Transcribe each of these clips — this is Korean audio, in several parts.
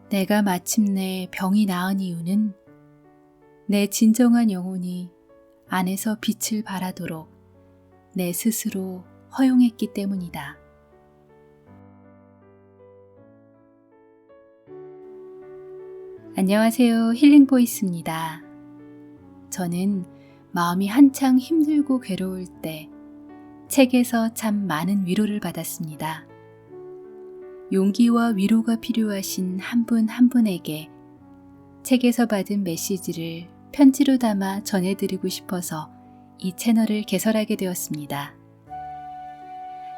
내가 마침내 병이 나은 이유는 내 진정한 영혼이 안에서 빛을 발하도록 내 스스로 허용했기 때문이다. 안녕하세요. 힐링보이스입니다. 저는 마음이 한창 힘들고 괴로울 때 책에서 참 많은 위로를 받았습니다. 용기와 위로가 필요하신 한 분 한 분에게 책에서 받은 메시지를 편지로 담아 전해드리고 싶어서 이 채널을 개설하게 되었습니다.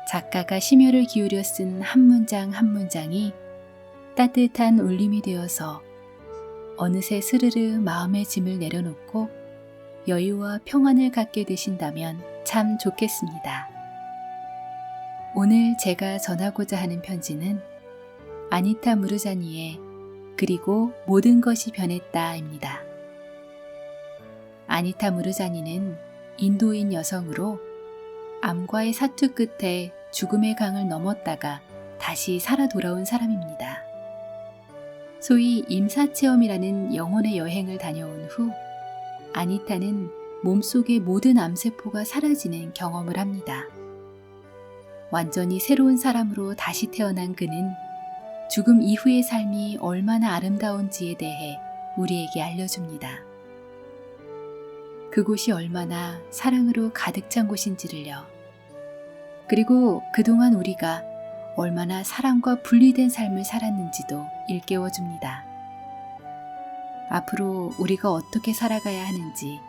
작가가 심혈을 기울여 쓴 한 문장 한 문장이 따뜻한 울림이 되어서 어느새 스르르 마음의 짐을 내려놓고 여유와 평안을 갖게 되신다면 참 좋겠습니다. 오늘 제가 전하고자 하는 편지는 아니타 무르자니의 그리고 모든 것이 변했다입니다. 아니타 무르자니는 인도인 여성으로 암과의 사투 끝에 죽음의 강을 넘었다가 다시 살아 돌아온 사람입니다. 소위 임사체험이라는 영혼의 여행을 다녀온 후 아니타는 몸속의 모든 암세포가 사라지는 경험을 합니다. 완전히 새로운 사람으로 다시 태어난 그는 죽음 이후의 삶이 얼마나 아름다운지에 대해 우리에게 알려줍니다. 그곳이 얼마나 사랑으로 가득 찬 곳인지를요. 그리고 그동안 우리가 얼마나 사랑과 분리된 삶을 살았는지도 일깨워줍니다. 앞으로 우리가 어떻게 살아가야 하는지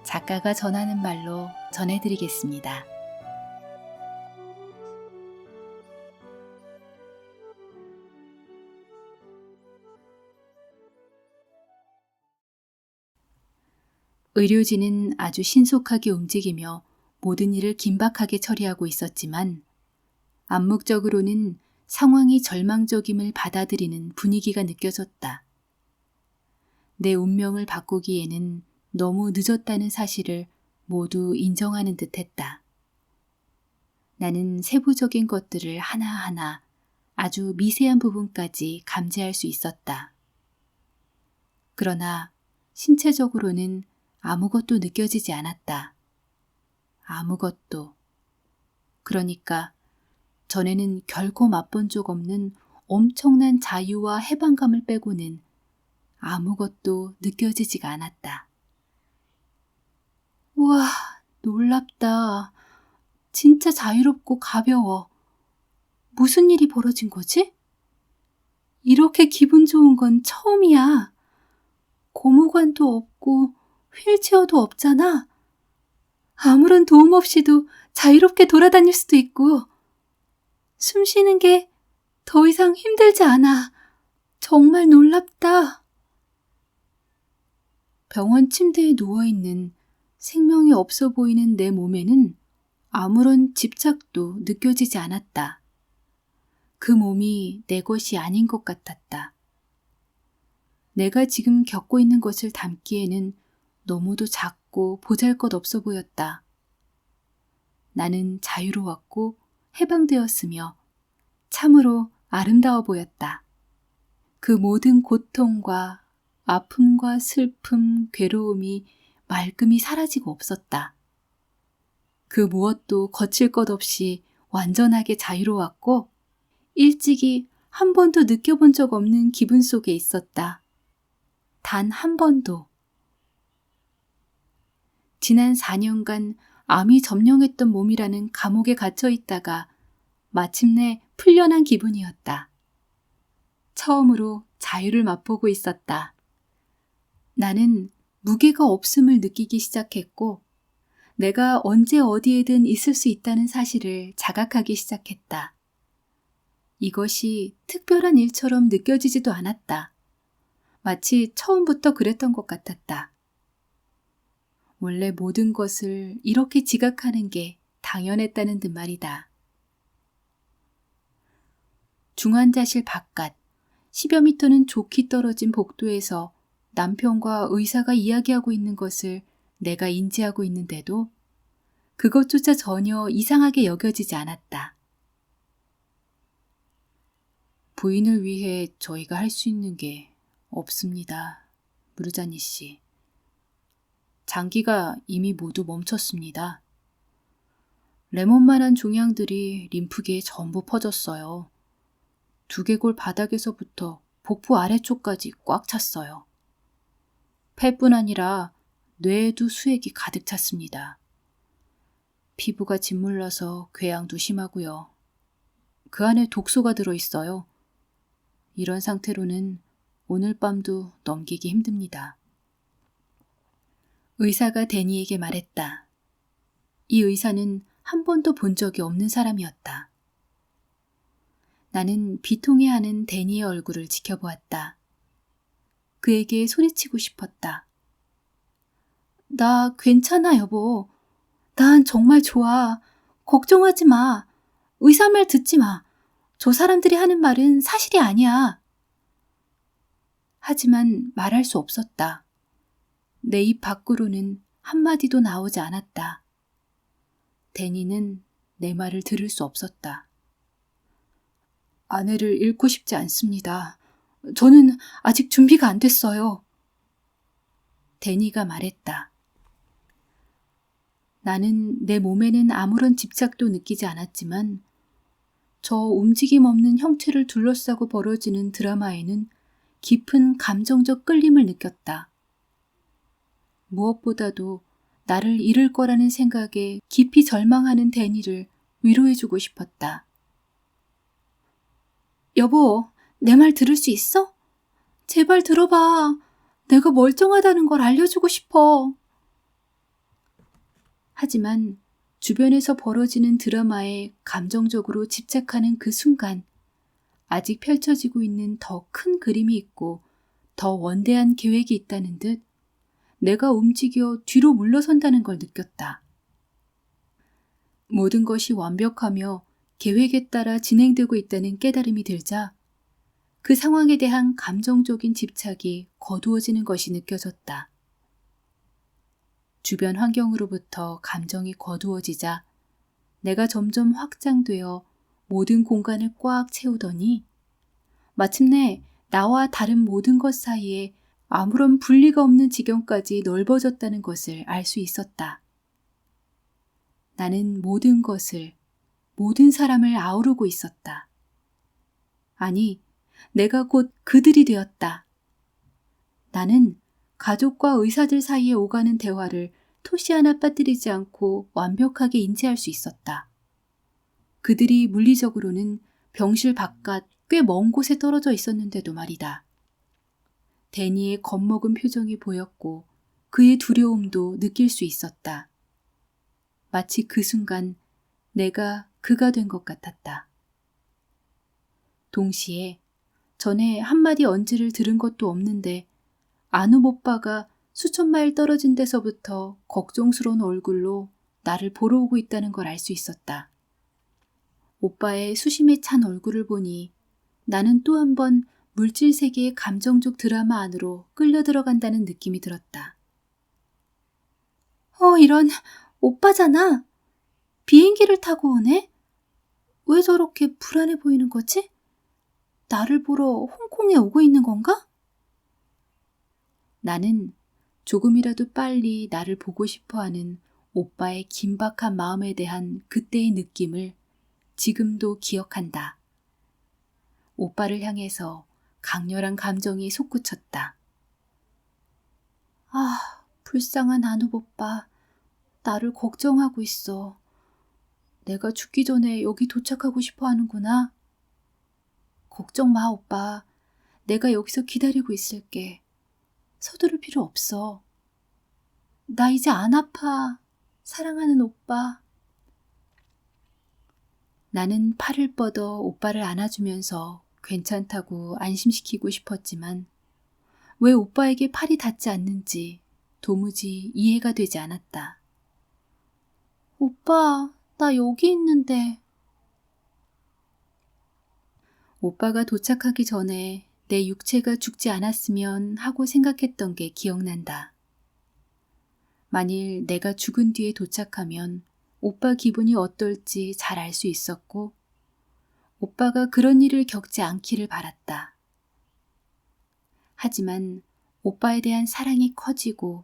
작가가 전하는 말로 전해드리겠습니다. 의료진은 아주 신속하게 움직이며 모든 일을 긴박하게 처리하고 있었지만 암묵적으로는 상황이 절망적임을 받아들이는 분위기가 느껴졌다. 내 운명을 바꾸기에는 너무 늦었다는 사실을 모두 인정하는 듯했다. 나는 세부적인 것들을 하나하나 아주 미세한 부분까지 감지할 수 있었다. 그러나 신체적으로는 아무것도 느껴지지 않았다. 아무것도. 그러니까 전에는 결코 맛본 적 없는 엄청난 자유와 해방감을 빼고는 아무것도 느껴지지가 않았다. 우와, 놀랍다. 진짜 자유롭고 가벼워. 무슨 일이 벌어진 거지? 이렇게 기분 좋은 건 처음이야. 고무관도 없고 휠체어도 없잖아. 아무런 도움 없이도 자유롭게 돌아다닐 수도 있고 숨 쉬는 게 더 이상 힘들지 않아. 정말 놀랍다. 병원 침대에 누워있는 생명이 없어 보이는 내 몸에는 아무런 집착도 느껴지지 않았다. 그 몸이 내 것이 아닌 것 같았다. 내가 지금 겪고 있는 것을 담기에는 너무도 작고 보잘것없어 보였다. 나는 자유로웠고 해방되었으며 참으로 아름다워 보였다. 그 모든 고통과 아픔과 슬픔, 괴로움이 말끔히 사라지고 없었다. 그 무엇도 거칠 것 없이 완전하게 자유로웠고 일찍이 한 번도 느껴본 적 없는 기분 속에 있었다. 단 한 번도. 지난 4년간 암이 점령했던 몸이라는 감옥에 갇혀 있다가 마침내 풀려난 기분이었다. 처음으로 자유를 맛보고 있었다. 나는 무게가 없음을 느끼기 시작했고 내가 언제 어디에든 있을 수 있다는 사실을 자각하기 시작했다. 이것이 특별한 일처럼 느껴지지도 않았다. 마치 처음부터 그랬던 것 같았다. 원래 모든 것을 이렇게 지각하는 게 당연했다는 듯 말이다. 중환자실 바깥 10여 미터는 좋게 떨어진 복도에서 남편과 의사가 이야기하고 있는 것을 내가 인지하고 있는데도 그것조차 전혀 이상하게 여겨지지 않았다. 부인을 위해 저희가 할 수 있는 게 없습니다. 무르자니 씨. 장기가 이미 모두 멈췄습니다. 레몬만한 종양들이 림프계에 전부 퍼졌어요. 두개골 바닥에서부터 복부 아래쪽까지 꽉 찼어요. 폐뿐 아니라 뇌에도 수액이 가득 찼습니다. 피부가 짓물러서 궤양도 심하고요. 그 안에 독소가 들어있어요. 이런 상태로는 오늘 밤도 넘기기 힘듭니다. 의사가 데니에게 말했다. 이 의사는 한 번도 본 적이 없는 사람이었다. 나는 비통해하는 데니의 얼굴을 지켜보았다. 그에게 소리치고 싶었다. 나 괜찮아, 여보. 난 정말 좋아. 걱정하지 마. 의사 말 듣지 마. 저 사람들이 하는 말은 사실이 아니야. 하지만 말할 수 없었다. 내 입 밖으로는 한마디도 나오지 않았다. 데니는 내 말을 들을 수 없었다. 아내를 잃고 싶지 않습니다. 저는 아직 준비가 안 됐어요. 데니가 말했다. 나는 내 몸에는 아무런 집착도 느끼지 않았지만 저 움직임 없는 형체를 둘러싸고 벌어지는 드라마에는 깊은 감정적 끌림을 느꼈다. 무엇보다도 나를 잃을 거라는 생각에 깊이 절망하는 데니를 위로해주고 싶었다. 여보, 내 말 들을 수 있어? 제발 들어봐. 내가 멀쩡하다는 걸 알려주고 싶어. 하지만 주변에서 벌어지는 드라마에 감정적으로 집착하는 그 순간 아직 펼쳐지고 있는 더 큰 그림이 있고 더 원대한 계획이 있다는 듯 내가 움직여 뒤로 물러선다는 걸 느꼈다. 모든 것이 완벽하며 계획에 따라 진행되고 있다는 깨달음이 들자 그 상황에 대한 감정적인 집착이 거두어지는 것이 느껴졌다. 주변 환경으로부터 감정이 거두어지자 내가 점점 확장되어 모든 공간을 꽉 채우더니 마침내 나와 다른 모든 것 사이에 아무런 분리가 없는 지경까지 넓어졌다는 것을 알 수 있었다. 나는 모든 것을, 모든 사람을 아우르고 있었다. 아니, 내가 곧 그들이 되었다. 나는 가족과 의사들 사이에 오가는 대화를 토시 하나 빠뜨리지 않고 완벽하게 인지할 수 있었다. 그들이 물리적으로는 병실 바깥 꽤 먼 곳에 떨어져 있었는데도 말이다. 데니의 겁먹은 표정이 보였고 그의 두려움도 느낄 수 있었다. 마치 그 순간 내가 그가 된 것 같았다. 동시에 전에 한마디 언지를 들은 것도 없는데 아눔 오빠가 수천 마일 떨어진 데서부터 걱정스러운 얼굴로 나를 보러 오고 있다는 걸 알 수 있었다. 오빠의 수심에 찬 얼굴을 보니 나는 또 한 번 물질 세계의 감정적 드라마 안으로 끌려 들어간다는 느낌이 들었다. 이런 오빠잖아. 비행기를 타고 오네? 왜 저렇게 불안해 보이는 거지? 나를 보러 홍콩에 오고 있는 건가? 나는 조금이라도 빨리 나를 보고 싶어하는 오빠의 긴박한 마음에 대한 그때의 느낌을 지금도 기억한다. 오빠를 향해서 강렬한 감정이 솟구쳤다. 불쌍한 아눕 오빠. 나를 걱정하고 있어. 내가 죽기 전에 여기 도착하고 싶어 하는구나. 걱정 마, 오빠. 내가 여기서 기다리고 있을게. 서두를 필요 없어. 나 이제 안 아파. 사랑하는 오빠. 나는 팔을 뻗어 오빠를 안아주면서 괜찮다고 안심시키고 싶었지만 왜 오빠에게 팔이 닿지 않는지 도무지 이해가 되지 않았다. 오빠, 나 여기 있는데. 오빠가 도착하기 전에 내 육체가 죽지 않았으면 하고 생각했던 게 기억난다. 만일 내가 죽은 뒤에 도착하면 오빠 기분이 어떨지 잘 알 수 있었고 오빠가 그런 일을 겪지 않기를 바랐다. 하지만 오빠에 대한 사랑이 커지고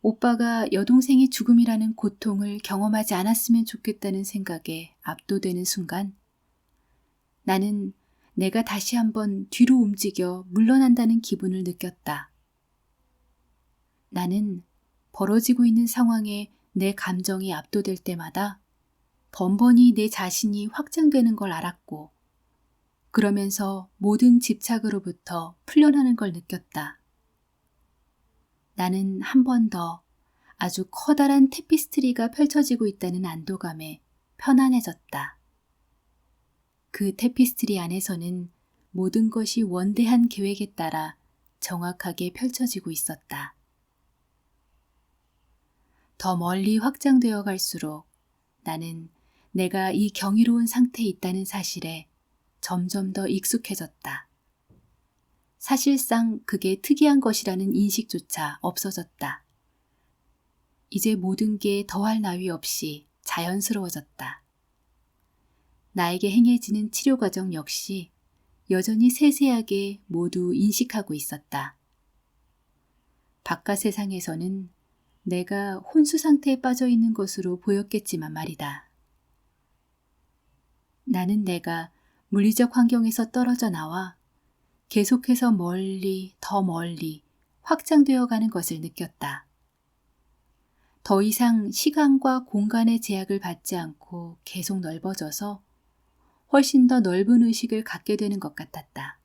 오빠가 여동생의 죽음이라는 고통을 경험하지 않았으면 좋겠다는 생각에 압도되는 순간 나는 내가 다시 한번 뒤로 움직여 물러난다는 기분을 느꼈다. 나는 벌어지고 있는 상황에 내 감정이 압도될 때마다 번번이 내 자신이 확장되는 걸 알았고 그러면서 모든 집착으로부터 풀려나는 걸 느꼈다. 나는 한 번 더 아주 커다란 테피스트리가 펼쳐지고 있다는 안도감에 편안해졌다. 그 테피스트리 안에서는 모든 것이 원대한 계획에 따라 정확하게 펼쳐지고 있었다. 더 멀리 확장되어 갈수록 나는 내가 이 경이로운 상태에 있다는 사실에 점점 더 익숙해졌다. 사실상 그게 특이한 것이라는 인식조차 없어졌다. 이제 모든 게 더할 나위 없이 자연스러워졌다. 나에게 행해지는 치료 과정 역시 여전히 세세하게 모두 인식하고 있었다. 바깥 세상에서는 내가 혼수 상태에 빠져 있는 것으로 보였겠지만 말이다. 나는 내가 물리적 환경에서 떨어져 나와 계속해서 멀리, 더 멀리 확장되어 가는 것을 느꼈다. 더 이상 시간과 공간의 제약을 받지 않고 계속 넓어져서 훨씬 더 넓은 의식을 갖게 되는 것 같았다.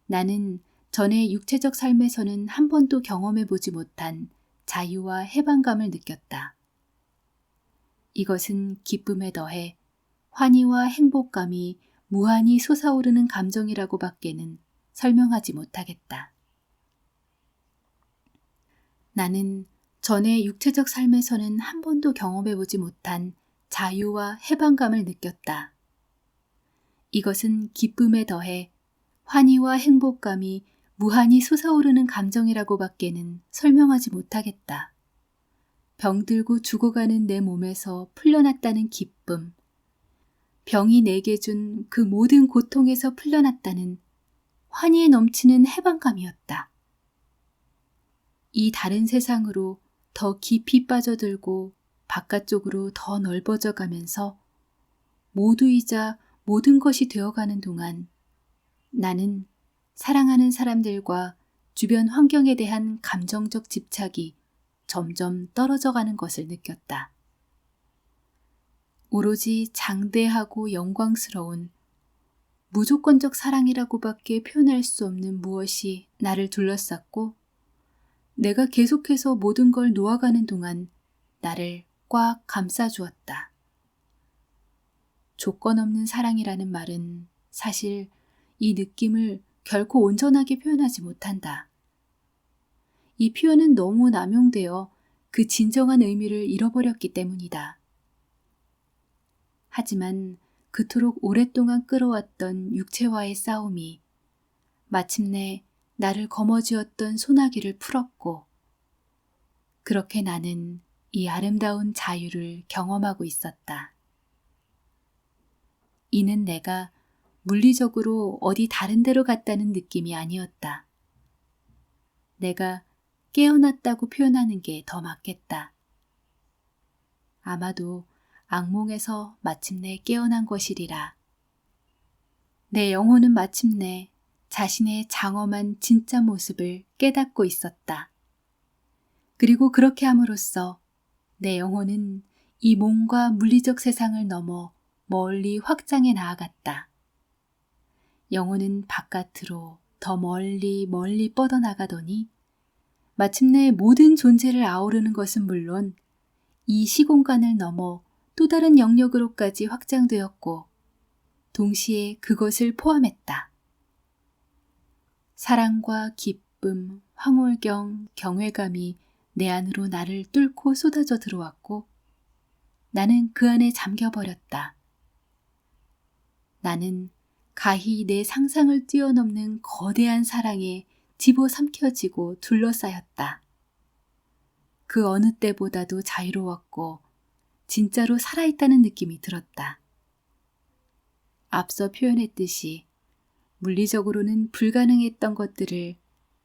나는 전에 육체적 삶에서는 한 번도 경험해보지 못한 자유와 해방감을 느꼈다. 이것은 기쁨에 더해 환희와 행복감이 무한히 솟아오르는 감정이라고밖에는 설명하지 못하겠다. 나는 전에 육체적 삶에서는 한 번도 경험해보지 못한 자유와 해방감을 느꼈다. 이것은 기쁨에 더해 환희와 행복감이 무한히 솟아오르는 감정이라고밖에는 설명하지 못하겠다. 병들고 죽어가는 내 몸에서 풀려났다는 기쁨, 병이 내게 준 그 모든 고통에서 풀려났다는 환희에 넘치는 해방감이었다. 이 다른 세상으로 더 깊이 빠져들고 바깥쪽으로 더 넓어져 가면서 모두이자 모든 것이 되어가는 동안 나는 사랑하는 사람들과 주변 환경에 대한 감정적 집착이 점점 떨어져 가는 것을 느꼈다. 오로지 장대하고 영광스러운 무조건적 사랑이라고밖에 표현할 수 없는 무엇이 나를 둘러쌌고 내가 계속해서 모든 걸 놓아가는 동안 나를 꽉 감싸주었다. 조건 없는 사랑이라는 말은 사실 이 느낌을 결코 온전하게 표현하지 못한다. 이 표현은 너무 남용되어 그 진정한 의미를 잃어버렸기 때문이다. 하지만 그토록 오랫동안 끌어왔던 육체와의 싸움이 마침내 나를 거머쥐었던 소나기를 풀었고 그렇게 나는 이 아름다운 자유를 경험하고 있었다. 이는 내가 물리적으로 어디 다른 데로 갔다는 느낌이 아니었다. 내가 깨어났다고 표현하는 게 더 맞겠다. 아마도 악몽에서 마침내 깨어난 것이리라. 내 영혼은 마침내 자신의 장엄한 진짜 모습을 깨닫고 있었다. 그리고 그렇게 함으로써 내 영혼은 이 몸과 물리적 세상을 넘어 멀리 확장해 나아갔다. 영혼은 바깥으로 더 멀리 멀리 뻗어나가더니 마침내 모든 존재를 아우르는 것은 물론 이 시공간을 넘어 또 다른 영역으로까지 확장되었고 동시에 그것을 포함했다. 사랑과 기쁨, 황홀경, 경외감이 내 안으로 나를 뚫고 쏟아져 들어왔고 나는 그 안에 잠겨버렸다. 나는 가히 내 상상을 뛰어넘는 거대한 사랑에 집어삼켜지고 둘러싸였다. 그 어느 때보다도 자유로웠고 진짜로 살아있다는 느낌이 들었다. 앞서 표현했듯이 물리적으로는 불가능했던 것들을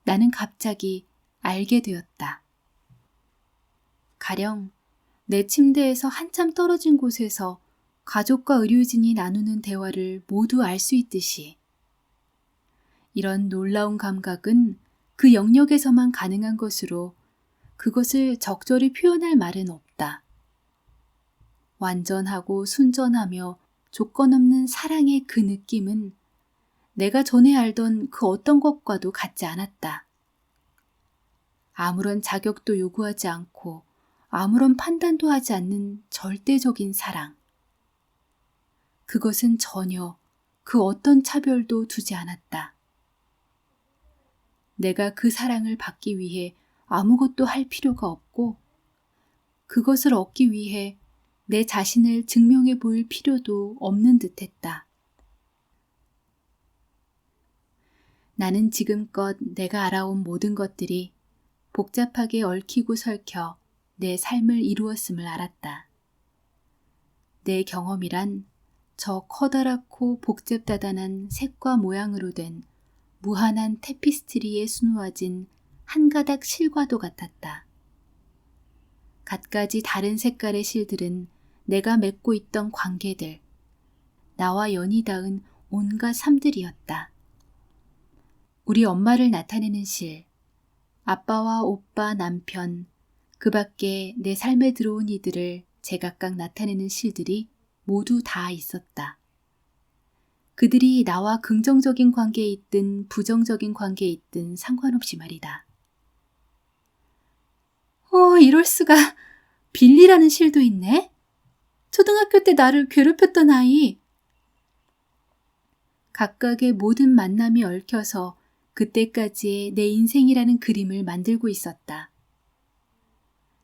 나는 갑자기 알게 되었다. 가령 내 침대에서 한참 떨어진 곳에서 가족과 의료진이 나누는 대화를 모두 알 수 있듯이 이런 놀라운 감각은 그 영역에서만 가능한 것으로 그것을 적절히 표현할 말은 없다. 완전하고 순전하며 조건 없는 사랑의 그 느낌은 내가 전에 알던 그 어떤 것과도 같지 않았다. 아무런 자격도 요구하지 않고 아무런 판단도 하지 않는 절대적인 사랑. 그것은 전혀 그 어떤 차별도 두지 않았다. 내가 그 사랑을 받기 위해 아무것도 할 필요가 없고 그것을 얻기 위해 내 자신을 증명해 보일 필요도 없는 듯했다. 나는 지금껏 내가 알아온 모든 것들이 복잡하게 얽히고 설켜 내 삶을 이루었음을 알았다. 내 경험이란 저 커다랗고 복잡다단한 색과 모양으로 된 무한한 테피스트리에 수놓아진 한 가닥 실과도 같았다. 갖가지 다른 색깔의 실들은 내가 맺고 있던 관계들, 나와 연이 닿은 온갖 삶들이었다. 우리 엄마를 나타내는 실, 아빠와 오빠, 남편, 그 밖에 내 삶에 들어온 이들을 제각각 나타내는 실들이 모두 다 있었다. 그들이 나와 긍정적인 관계에 있든 부정적인 관계에 있든 상관없이 말이다. 이럴 수가. 빌리라는 실도 있네. 초등학교 때 나를 괴롭혔던 아이. 각각의 모든 만남이 얽혀서 그때까지의 내 인생이라는 그림을 만들고 있었다.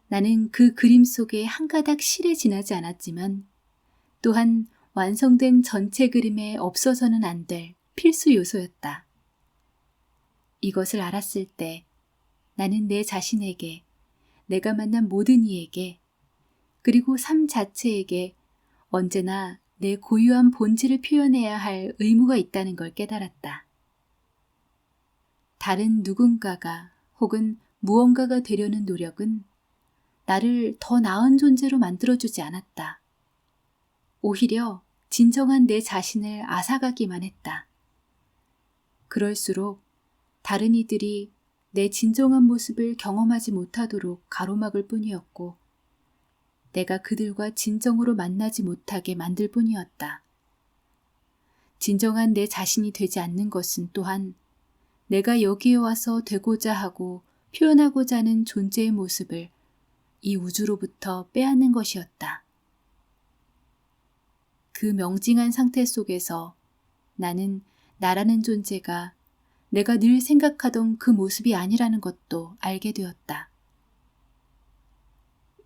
나는 그 그림 속에 한 가닥 실에 지나지 않았지만 또한 완성된 전체 그림에 없어서는 안 될 필수 요소였다. 이것을 알았을 때 나는 내 자신에게, 내가 만난 모든 이에게, 그리고 삶 자체에게 언제나 내 고유한 본질을 표현해야 할 의무가 있다는 걸 깨달았다. 다른 누군가가 혹은 무언가가 되려는 노력은 나를 더 나은 존재로 만들어주지 않았다. 오히려 진정한 내 자신을 앗아가기만 했다. 그럴수록 다른 이들이 내 진정한 모습을 경험하지 못하도록 가로막을 뿐이었고 내가 그들과 진정으로 만나지 못하게 만들 뿐이었다. 진정한 내 자신이 되지 않는 것은 또한 내가 여기에 와서 되고자 하고 표현하고자 하는 존재의 모습을 이 우주로부터 빼앗는 것이었다. 그 명징한 상태 속에서 나는 나라는 존재가 내가 늘 생각하던 그 모습이 아니라는 것도 알게 되었다.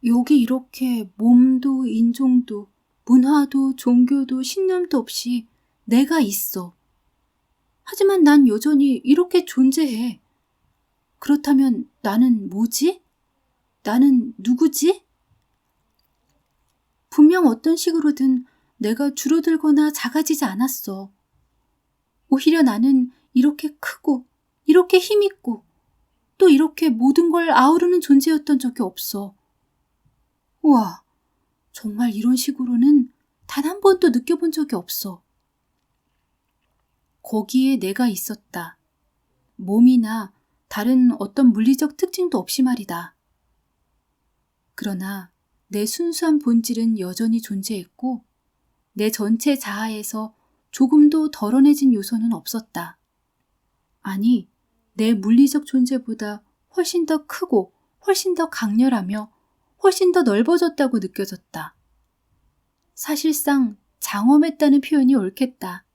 여기 이렇게 몸도 인종도 문화도 종교도 신념도 없이 내가 있어. 하지만 난 여전히 이렇게 존재해. 그렇다면 나는 뭐지? 나는 누구지? 분명 어떤 식으로든 내가 줄어들거나 작아지지 않았어. 오히려 나는 이렇게 크고 이렇게 힘있고 또 이렇게 모든 걸 아우르는 존재였던 적이 없어. 우와, 정말 이런 식으로는 단 한 번도 느껴본 적이 없어. 거기에 내가 있었다. 몸이나 다른 어떤 물리적 특징도 없이 말이다. 그러나 내 순수한 본질은 여전히 존재했고 내 전체 자아에서 조금도 덜어내진 요소는 없었다. 아니, 내 물리적 존재보다 훨씬 더 크고 훨씬 더 강렬하며 훨씬 더 넓어졌다고 느껴졌다. 사실상 장엄했다는 표현이 옳겠다.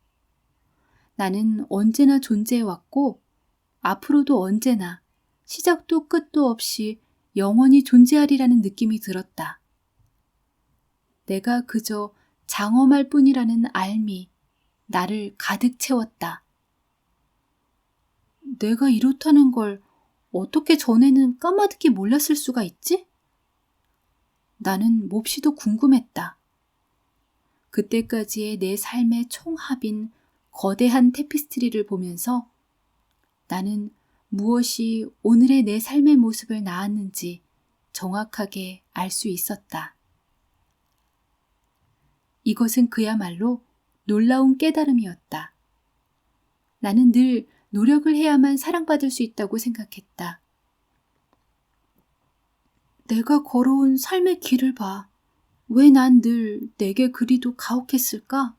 나는 언제나 존재해왔고 앞으로도 언제나 시작도 끝도 없이 영원히 존재하리라는 느낌이 들었다. 내가 그저 장엄할 뿐이라는 알미, 나를 가득 채웠다. 내가 이렇다는 걸 어떻게 전에는 까마득히 몰랐을 수가 있지? 나는 몹시도 궁금했다. 그때까지의 내 삶의 총합인 거대한 테피스트리를 보면서 나는 무엇이 오늘의 내 삶의 모습을 낳았는지 정확하게 알 수 있었다. 이것은 그야말로 놀라운 깨달음이었다. 나는 늘 노력을 해야만 사랑받을 수 있다고 생각했다. 내가 걸어온 삶의 길을 봐. 왜 난 늘 내게 그리도 가혹했을까?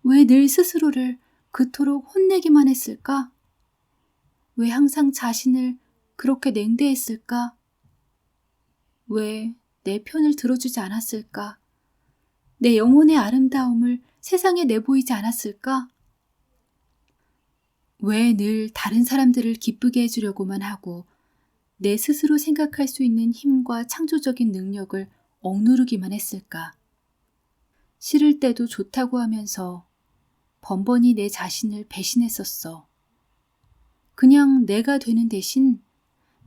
왜 늘 스스로를 그토록 혼내기만 했을까? 왜 항상 자신을 그렇게 냉대했을까? 왜 내 편을 들어주지 않았을까? 내 영혼의 아름다움을 세상에 내보이지 않았을까? 왜 늘 다른 사람들을 기쁘게 해주려고만 하고 내 스스로 생각할 수 있는 힘과 창조적인 능력을 억누르기만 했을까? 싫을 때도 좋다고 하면서 번번이 내 자신을 배신했었어. 그냥 내가 되는 대신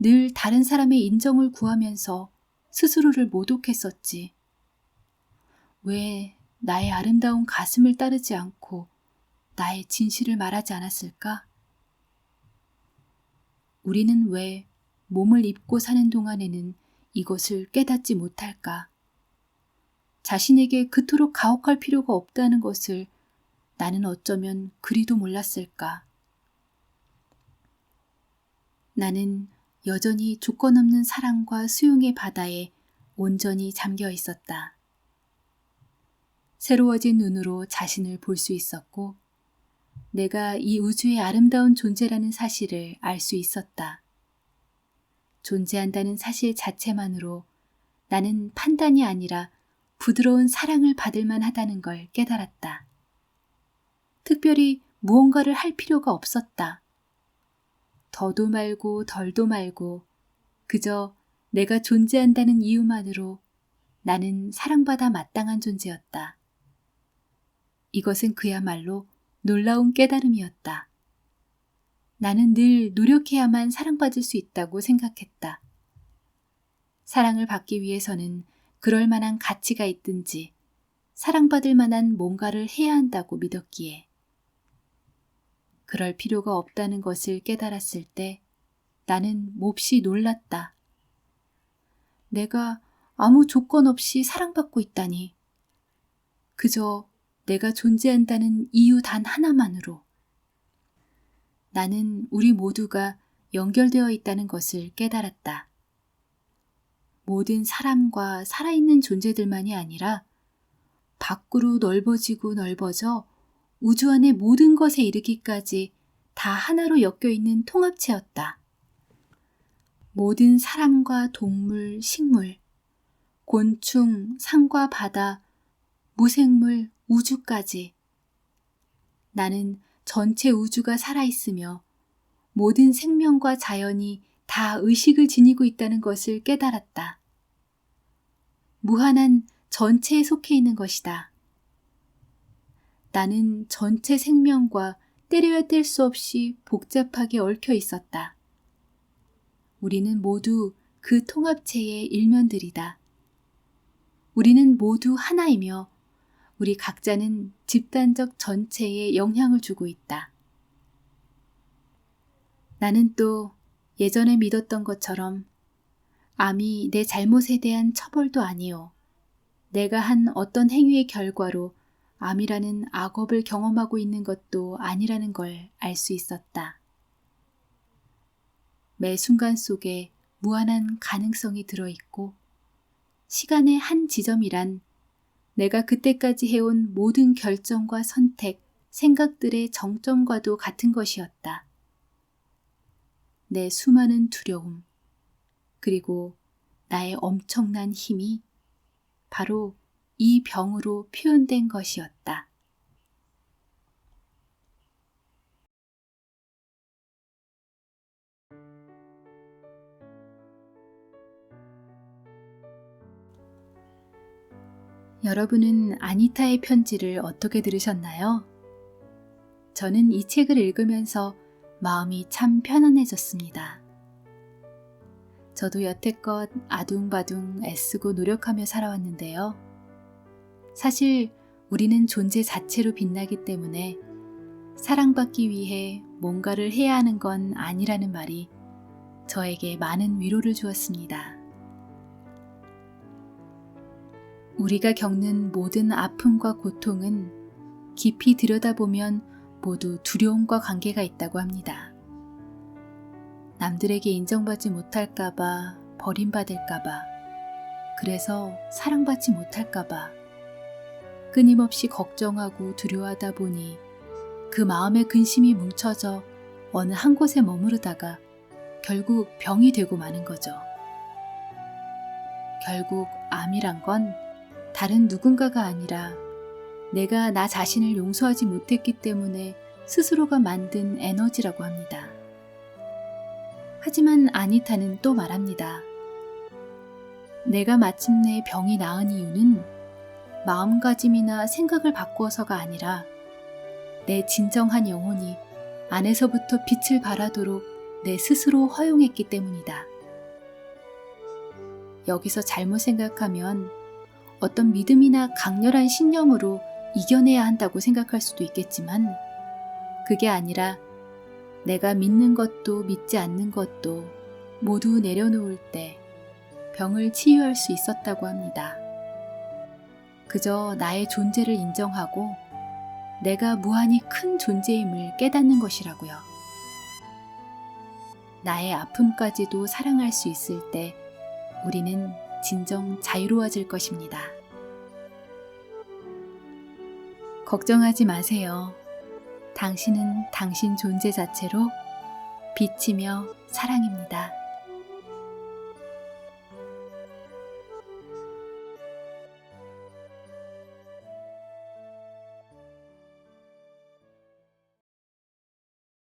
늘 다른 사람의 인정을 구하면서 스스로를 모독했었지. 왜 나의 아름다운 가슴을 따르지 않고 나의 진실을 말하지 않았을까? 우리는 왜 몸을 입고 사는 동안에는 이것을 깨닫지 못할까? 자신에게 그토록 가혹할 필요가 없다는 것을 나는 어쩌면 그리도 몰랐을까? 나는 여전히 조건 없는 사랑과 수용의 바다에 온전히 잠겨 있었다. 새로워진 눈으로 자신을 볼 수 있었고, 내가 이 우주의 아름다운 존재라는 사실을 알 수 있었다. 존재한다는 사실 자체만으로 나는 판단이 아니라 부드러운 사랑을 받을 만하다는 걸 깨달았다. 특별히 무언가를 할 필요가 없었다. 더도 말고 덜도 말고 그저 내가 존재한다는 이유만으로 나는 사랑받아 마땅한 존재였다. 이것은 그야말로 놀라운 깨달음이었다. 나는 늘 노력해야만 사랑받을 수 있다고 생각했다. 사랑을 받기 위해서는 그럴 만한 가치가 있든지 사랑받을 만한 뭔가를 해야 한다고 믿었기에 그럴 필요가 없다는 것을 깨달았을 때 나는 몹시 놀랐다. 내가 아무 조건 없이 사랑받고 있다니. 그저 내가 존재한다는 이유 단 하나만으로. 나는 우리 모두가 연결되어 있다는 것을 깨달았다. 모든 사람과 살아있는 존재들만이 아니라 밖으로 넓어지고 넓어져 우주 안의 모든 것에 이르기까지 다 하나로 엮여있는 통합체였다. 모든 사람과 동물, 식물, 곤충, 산과 바다, 무생물, 우주까지. 나는 전체 우주가 살아있으며 모든 생명과 자연이 다 의식을 지니고 있다는 것을 깨달았다. 무한한 전체에 속해 있는 것이다. 나는 전체 생명과 때려야 뗄 수 없이 복잡하게 얽혀 있었다. 우리는 모두 그 통합체의 일면들이다. 우리는 모두 하나이며 우리 각자는 집단적 전체에 영향을 주고 있다. 나는 또 예전에 믿었던 것처럼 암이 내 잘못에 대한 처벌도 아니요. 내가 한 어떤 행위의 결과로 암이라는 악업을 경험하고 있는 것도 아니라는 걸 알 수 있었다. 매 순간 속에 무한한 가능성이 들어있고 시간의 한 지점이란 내가 그때까지 해온 모든 결정과 선택, 생각들의 정점과도 같은 것이었다. 내 수많은 두려움, 그리고 나의 엄청난 힘이 바로 이 병으로 표현된 것이었다. 여러분은 아니타의 편지를 어떻게 들으셨나요? 저는 이 책을 읽으면서 마음이 참 편안해졌습니다. 저도 여태껏 아둥바둥 애쓰고 노력하며 살아왔는데요. 사실 우리는 존재 자체로 빛나기 때문에 사랑받기 위해 뭔가를 해야 하는 건 아니라는 말이 저에게 많은 위로를 주었습니다. 우리가 겪는 모든 아픔과 고통은 깊이 들여다보면 모두 두려움과 관계가 있다고 합니다. 남들에게 인정받지 못할까봐, 버림받을까봐, 그래서 사랑받지 못할까봐 끊임없이 걱정하고 두려워하다 보니 그 마음의 근심이 뭉쳐져 어느 한 곳에 머무르다가 결국 병이 되고 마는 거죠. 결국 암이란 건 다른 누군가가 아니라 내가 나 자신을 용서하지 못했기 때문에 스스로가 만든 에너지라고 합니다. 하지만 아니타는 또 말합니다. 내가 마침내 병이 나은 이유는 마음가짐이나 생각을 바꾸어서가 아니라 내 진정한 영혼이 안에서부터 빛을 발하도록 내 스스로 허용했기 때문이다. 여기서 잘못 생각하면 어떤 믿음이나 강렬한 신념으로 이겨내야 한다고 생각할 수도 있겠지만 그게 아니라 내가 믿는 것도 믿지 않는 것도 모두 내려놓을 때 병을 치유할 수 있었다고 합니다. 그저 나의 존재를 인정하고 내가 무한히 큰 존재임을 깨닫는 것이라고요. 나의 아픔까지도 사랑할 수 있을 때 우리는 진정 자유로워질 것입니다. 걱정하지 마세요. 당신은 당신 존재 자체로 빛이며 사랑입니다.